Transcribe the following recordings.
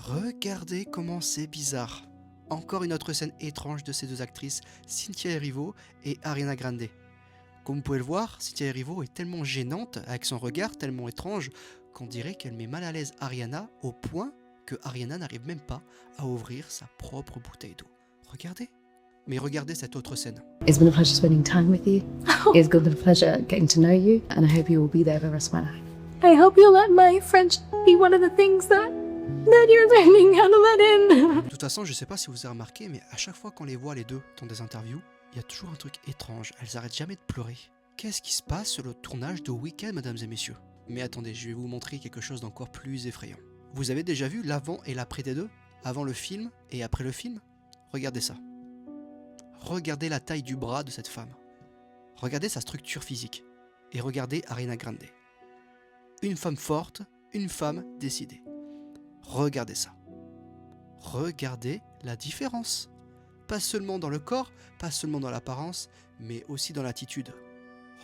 Regardez comment c'est bizarre. Encore une autre scène étrange de ces deux actrices, Cynthia Erivo et Ariana Grande. Comme vous pouvez le voir, Cynthia Erivo est tellement gênante, avec son regard tellement étrange, qu'on dirait qu'elle met mal à l'aise Ariana au point que Ariana n'arrive même pas à ouvrir sa propre bouteille d'eau. Regardez. Mais regardez cette autre scène. It's been a pleasure spending time with you. It's been a pleasure getting to know you, and I hope you will be there for the rest of my life. I hope you'll let my French be one of the things that you're learning how to let in. De toute façon, je sais pas si vous avez remarqué, mais à chaque fois qu'on les voit les deux dans des interviews, il y a toujours un truc étrange. Elles arrêtent jamais de pleurer. Qu'est-ce qui se passe sur le tournage de Weekend, mesdames et messieurs? Mais attendez, je vais vous montrer quelque chose d'encore plus effrayant. Vous avez déjà vu l'avant et l'après des deux? Avant le film et après le film? Regardez ça. Regardez la taille du bras de cette femme. Regardez sa structure physique. Et regardez Ariana Grande. Une femme forte, une femme décidée. Regardez ça. Regardez la différence. Pas seulement dans le corps, pas seulement dans l'apparence, mais aussi dans l'attitude.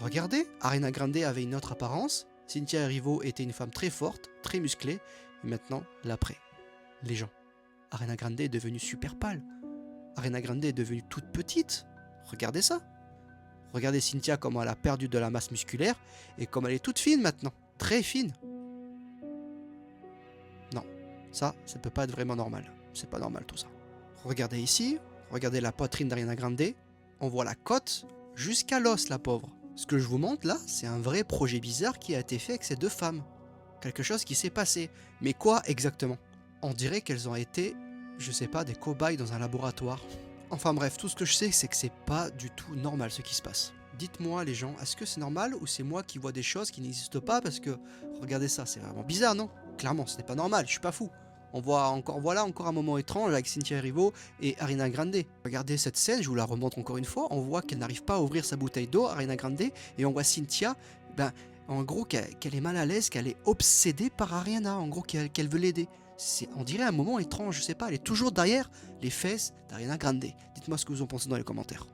Regardez, Ariana Grande avait une autre apparence, Cynthia Erivo était une femme très forte, très musclée, et maintenant, l'après. Les gens. Ariana Grande est devenue super pâle. Ariana Grande est devenue toute petite. Regardez ça. Regardez Cynthia comment elle a perdu de la masse musculaire, et comme elle est toute fine maintenant, très fine. Non, ça peut pas être vraiment normal. C'est pas normal tout ça. Regardez ici, regardez la poitrine d'Ariana Grande, on voit la côte jusqu'à l'os, la pauvre. Ce que je vous montre là, c'est un vrai projet bizarre qui a été fait avec ces deux femmes. Quelque chose qui s'est passé. Mais quoi exactement? On dirait qu'elles ont été, je sais pas, des cobayes dans un laboratoire. Enfin bref, tout ce que je sais, c'est que c'est pas du tout normal ce qui se passe. Dites-moi les gens, est-ce que c'est normal ou c'est moi qui vois des choses qui n'existent pas parce que, regardez ça, c'est vraiment bizarre, non? Clairement, ce n'est pas normal, je suis pas fou. On voit encore, voilà encore un moment étrange avec Cynthia Erivo et Ariana Grande. Regardez cette scène, je vous la remontre encore une fois. On voit qu'elle n'arrive pas à ouvrir sa bouteille d'eau, Ariana Grande, et on voit Cynthia, en gros, qu'elle est mal à l'aise, qu'elle est obsédée par Ariana, en gros, qu'elle veut l'aider. On dirait un moment étrange, je sais pas, elle est toujours derrière les fesses d'Ariana Grande. Dites-moi ce que vous en pensez dans les commentaires.